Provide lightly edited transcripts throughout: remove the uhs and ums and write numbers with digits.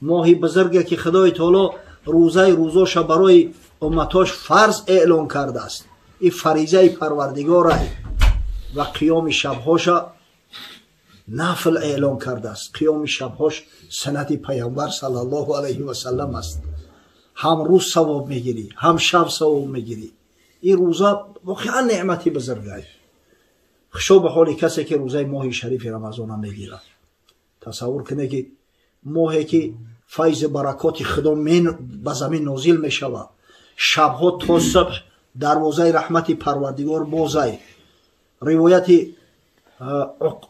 ماهی بزرگی که خدای تعالی روزاش برای امتاش فرض اعلان کرده است. این فریضه پروردگار و قیام شبهاش نفل اعلان کرده است. قیام شبهاش سنت پیامبر صلی الله علیه و سلم است. هم روز ثواب میگیری هم شب ثواب میگیری. این روزا واقعا نعمتی بزرگی است. خشو به حال کسی که روزه ماه شریف رمضان میگیره. تصور کنه که ماهی که فیض برکات خدا به زمین نازل می شود، شبها تا صبح دروازه رحمت پروردگار بازه. روایت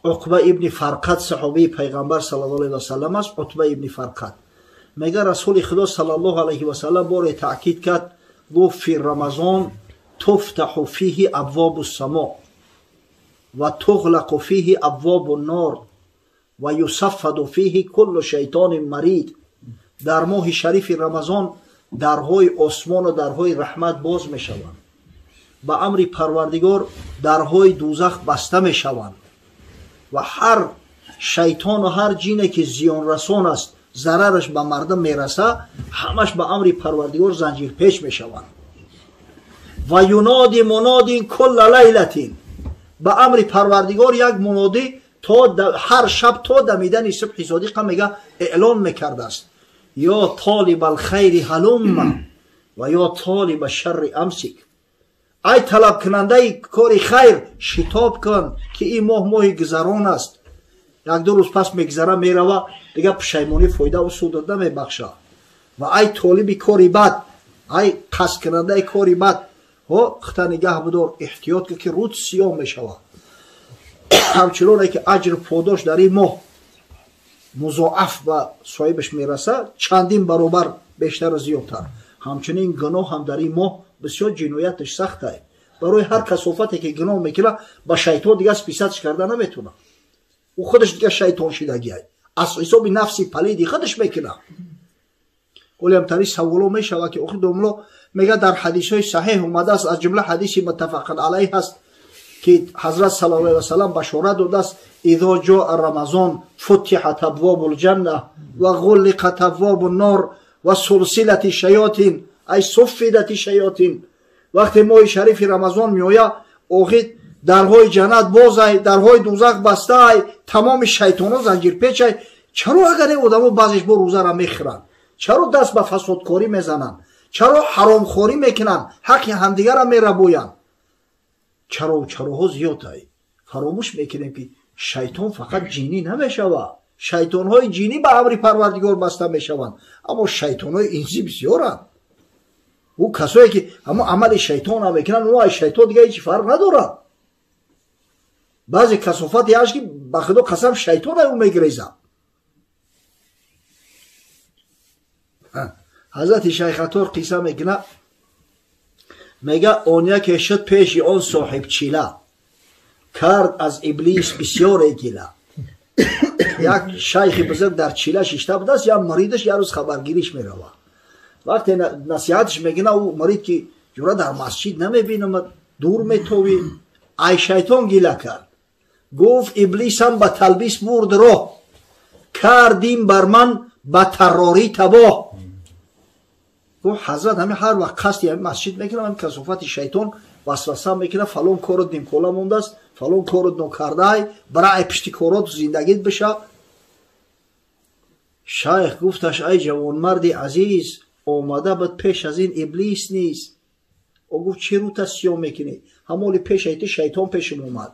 عقبه ابن فرقد صحابی پیغمبر صلی الله علیه و سلم است. عقبه ابن فرقد میگه رسول خدا صلی الله علیه و سلم بار تاکید کرد گفت فی رمضان تفتح فیه ابواب السماء و تغلق فیه ابواب النار و یصفد فیه کل شیطان مرید. در ماه شریف رمضان درهای آسمان و درهای رحمت باز می شوند. به امر پروردگار درهای دوزخ بسته می شوند و هر شیطان و هر جینی که زیان رسان است ضررش به مردم می رسه همش به امر پروردگار زنجیر پیچ می شوند. و ینادی منادی کل لیلتین، به امر پروردگار یک منادی هر شب تا دمیدن صبح صادق میگه اعلان میکرده است یا طالب الخیر هلم و یا طالب الشر امسک. ای طلب کننده کار خیر شتاب کن که این ماه گذران است. یک دو روز پس میگذره میروه دیگه پشیمانی فایده و سود نمیبخشه. و ای طالب کاری بد، ای قصد کننده کاری بد خطا نگه بدار، احتیاط که رود سیاه میشوه. همچنانه که اجر پاداش در این ماه مضاعف به صاحبش میرسه چندین برابر بیشتر و زیادتر. همچنین گناه هم در این ماه بسیار جنایتش سخته. برای هر کثافتی که گناه میکنه با شیطان دیگه سپیستش کرده نمیتونه. او خودش دیگه شیطان شدگی از حساب نفسی پلیدی خودش میکنه. ولی همتری سوالو میشوه که اخی دوملو میگه در حدیث های صحیح اومده است، از جمله حدیثی متفق علیه هست که حضرت صلی الله علیه و سلم بشارت داده است اذا جاء رمضان فتحت ابواب الجنه و غلقت ابواب النار و سلسله الشیاطین ای صفدت الشیاطین. وقتی ماه شریف رمضان میآید اوقات درهای جنت بازه، درهای دوزخ بسته، تمام شیطانا زنجیر پیچه. چرا اگر آدمو بعضیش با روزه را میخورن؟ چرا دست به فسادکاری میزنن؟ چرا حرامخوری میکنن؟ حق همدیگر را میربوین؟ چراها زیاده. فراموش میکنیم که شیطان فقط جینی نمیشوه. شیطان های جینی به امر پروردگار بسته میشوند، اما شیطان های انسی بسیارن. او کسایی که اما عمل شیطان هم میکنن اونها شیطان دیگه هیچ فرق ندارن. بعضی کثافتی هست که به خدا قسم شیطان های اون میگریزه. حضرت شیخ عطار قصه میکنه، میگه آن یک شد پیش آن صاحب چیله کرد از ابلیس بسیار گیله. یک شیخ بزرگ در چیله شیشته بوده است، یا مریدش یه روز خبرگیریش میروه. وقتی نصیحتش میگنه او مرید که جورا در مسجد نمیبینم دور میتوی. ای شیطان گیله کرد گفت ابلیس هم به تلبیس برد راه کردیم بر من به تراری تباه. گفت حضرت همین هر وقت قصدی همین مسجد میکنم همین کثافت شیطان وسوسه میکنه فلان کارت نیمکولا مونده است، فلان کارت نکرده برای پشتی کارات زندگیت بشه. شیخ گفتش ای جوان مرد عزیز آمده بود پیش از این ابلیس نیست. او گفت چه رو تسیاه میکنی؟ همالی پیش ایتی شیطان پیشم اومد،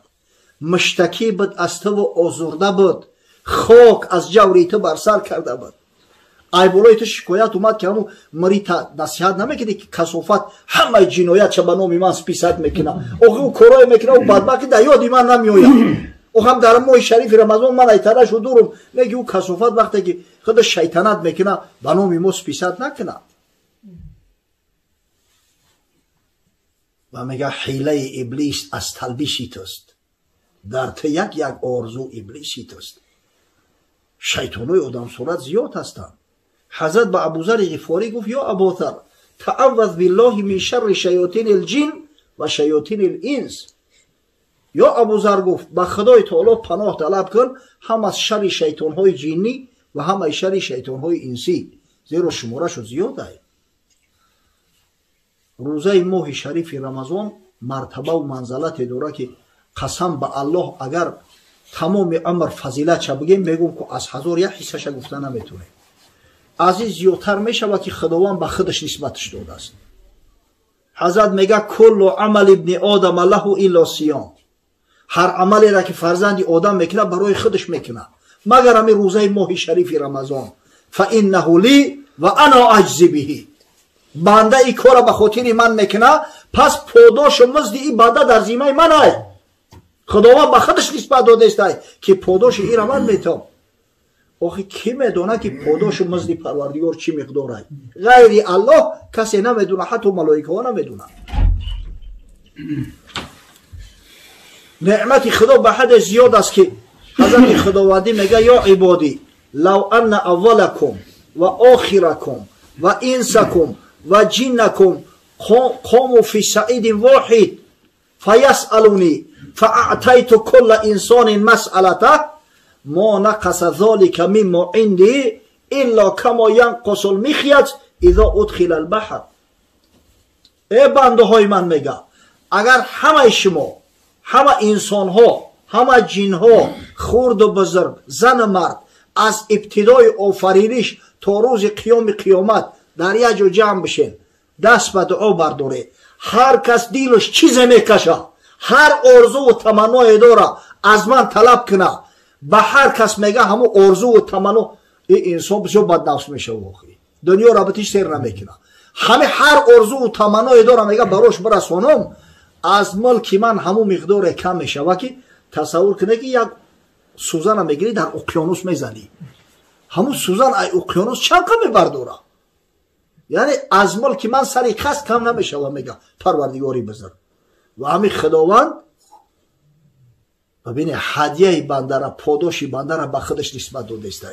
مشتکی بود از تو و آزرده بود، خاک از جوری تو بر سر کرده بود. ای بالای تو شکایت اومد که همون مرید نصیحت نمیکنی که کثافت همه جنایت چه به نام من سپیست میکنه. او کارای میکنه او بدبخت در یادی من نمیآید. او هم در ماه شریف رمضان من ایترش و دورم میگه او کثافت وقتی که خود شیطنت میکنه به نام ما سپیست نکنه. و میگه حیله ابلیس از تلبیسی توست، در تو یک آرزو ابلیسی توست. شیطانای آدم صورت زیاد هستند. حضرت به ابوذر غفاری گفت یا ابوذر تعوذ بالله من شر شیاطین الجن و شیاطین الانس. یا ابوذر گفت با خدای تعالی پناه طلب کن هم از شر شیطان های جینی و هم از شر شیطان های انسی، زیرا شمارش زیاد است. روزه ماه شریف رمضان مرتبه و منزلت داره که قسم به الله اگر تمام عمر فضیلت چه بگیم میگم که از 1000 یک حصهش گفته نمیتونه. از این زیادتر میشود که خداوند به خودش نسبتش داده است. حضرت میگه کل عمل ابن آدم له الا صیام، هر عملی را که فرزند آدم میکنه برای خودش میکنه مگر همین روزه ماه شریف رمضان. فانه لی و انا اجزی به، بنده این کار به خاطر من میکنه پس پاداش و مزد این بنده در ذمه من است. خداوند به خودش نسبت داده است که پاداش این را من میتم. آخه کی میدونه که پاداش و مزد پروردگار چی مقدار است؟ غیر الله کسی نمیدونه، حتی ملائکه ها نمیدونه. نعمت خدا به حد زیاد است که حضرت خداوندی میگه یا عبادی لو ان اولکم و آخرکم و انسکم و جنکم قاموا فی صعید واحد فیسألونی فاعطیت کل انسان مسألته ما نقص ذلك مما عندي الا كما ينقص المخيط اذا ادخل البحر. ای بنده های من میگه اگر همه شما، همه انسان ها، همه جن ها، خرد و بزرگ، زن و مرد، از ابتدای آفرینش تا روز قیامت در یک جا جمع بشین، دست به دعا برداره، هر کس دیلش چیز میکشه، هر آرزو و تمنای داره از من طلب کنه، به هر کس میگه همون آرزو و تمنا، این انسان بسیار بدنفس میشه واقعی، دنیا را بهش سیر نمیکنه. همه هر آرزو و تمنای داره میگه براش برسونم، از ملک من همون مقدار کم میشه. و که تصور کنه که یک سوزن میگیری در اقیانوس میزنی، همون سوزن ای اقیانوس چند کم برداره، یعنی از ملک من سری خست کم نمیشه. و میگه پروردگاری بزرگ و همین خداوند ببینه هدیه بنده را، پاداشی بنده را به خودش نسبت داده است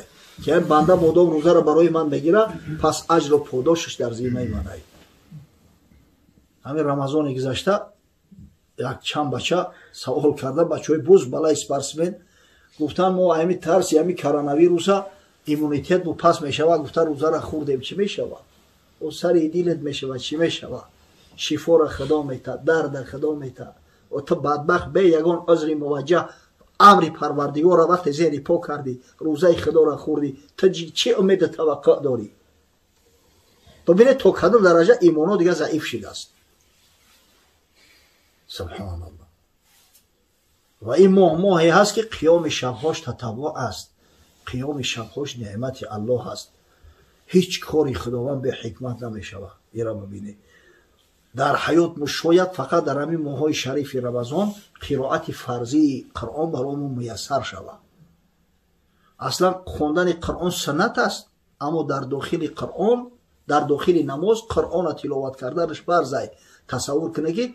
که این بنده مدام روزه را برای من بگیره پس اجر و پاداشش در ذمه من است. همین رمضان گذشته یک چند بچه سوال کرده، بچهای بوز بالای اسپرسمن گفتن ما همین ترس همین کرونا ویروس ایمونیتت بو پس میشوه، گفتن روزه را خوردیم چی میشوه؟ او سری دیلت میشوه چی میشوه؟ شفا را خدا میته، درد خدا میته. و تو بدبخت به یگان عذر موجه امر پروردگار را وقت زیر پا کردی، روزه خدا را خوردی، تو چه امید توقع داری؟ ببینید تا کدام درجه ایمانو دیگه ضعیف شده است. سبحان الله. و این ماهی هست که قیام شبهاش تطوع است، قیام شبهاش نعمت الله است. هیچ کاری خداوند به حکمت نمیشود. این را ببینید در حیات مشاید فقط در همین ماهای شریف رمضان قرائت فرضی قرآن برامون میسر شود. اصلا خواندن قرآن سنت است، اما در داخل قرآن، در داخل نماز قرآن تلاوت کردنش فرض است. تصور کنه که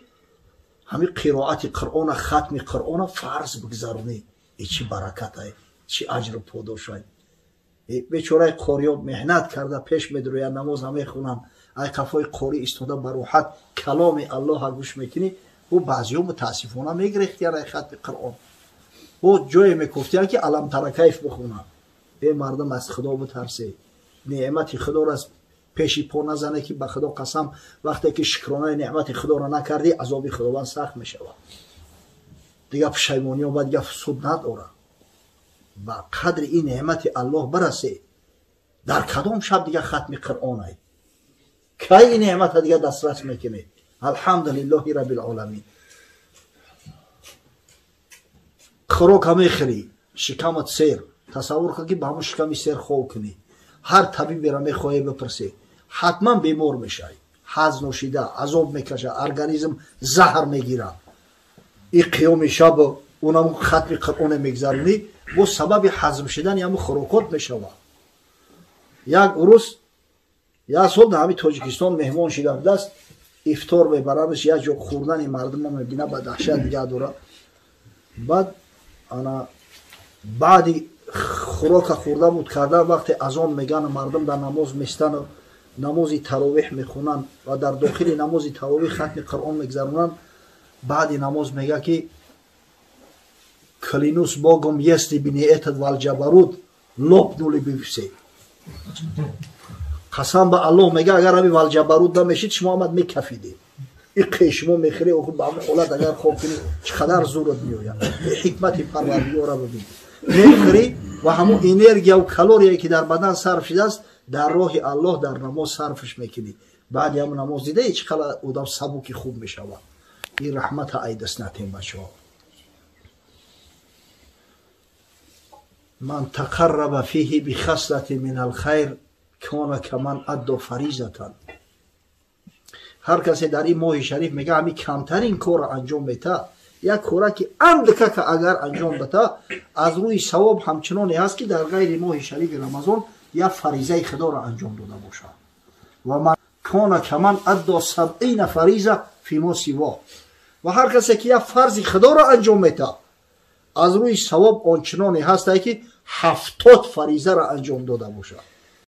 همین قرائت قرآن، ختم قرآن فرض بگذارونی، این چی برکت است، چی اجر و پاداش است. بیچاره قاری‌ها محنت کرده پیش میدروی نماز هم میخونن، ای کفای قاری استوده بروحت کلام الله گوش میکنی و بعضی‌ها متاسفانه میگرفتن ختم قرآن و جای میگفتن که علم تر کیف بخونن. ای مردم از خدا بترسه، نعمت خدا را پیشی پا نزنه که به خدا قسم وقتی که شکرانه نعمت خدا را نکردی عذاب خداوند سخت میشود. دیگه پشیمانی و دیگه سود نداره. با قدر این نعمت الله برسه، در کدام شب دیگه ختم قرآن است، کی این نعمت دیگه دسترس میکنه؟ الحمدلله رب العالمین. خوراک هم میخوری، شکمت سیر، تصور کن که با همون شکمی سیر خواب کنی، هر طبیبی را میخواهی بپرسی حتما بیمار میشه، هضم نوشیده عذاب میکشه، ارگانیسم زهر میگیره. این قیام شب اونم ختم قرآن میگذرونی با سبب هضم شدن یا خوراکات میشوه. یک روز یک سال در همین تاجیکستان مهمان شدم، دست افطار میبرمش، یک جا خوردن مردم هم میبینه به دهشت دیگه داره. بعد انا بعدی خوراک خورده بود کرده وقتی اذان میگن مردم در نماز میستن و نماز تراویح میخونن و در داخل نماز تراویح ختم قرآن میگذرونن. بعد نماز میگه که клянусь Богом, если бы не этот валджабарут, лопнули бы все. Қасам ба Аллоҳ мега, агар ҳами валҷабарут намешид, шумо омад мекафидед. ин қешмо мехӯре, ба ҳамин ҳолат агар хоб кунӣ, чӣ қадар зурат меояд. ҳикмати парвардигора бибин. мехӯрӣ ва ҳамон энергияу калорияе ки дар бадан сарф шудааст, дар роҳи Аллоҳ дар намоз сарфш мекунӣ. баъди ҳамон намоз дидаи чӣ қадар одам сабуки хуб мешавад. ин раҳмата айдаснатем бачаҳо. ман тақарраба фиҳи бихаслати минал хайр кона каман аддо фаризатан. ҳар касе дар ин моҳи шариф мега ҳами камтарин корро анҷом мета, як кора ки амдакака агар анҷом дата аз рӯи савоб ҳамчуноне ҳаст ки дар ғайри моҳи шарифи рамазон як фаризаи худоро анҷом дода бошад. ва ман кона каман аддо сабъина фариза фимо сиво. ва ҳар касе ки як фарзи худоро анҷом мета аз рӯи савоб ончуноне ҳастае ки 70 фаризаро анҷом дода бошад.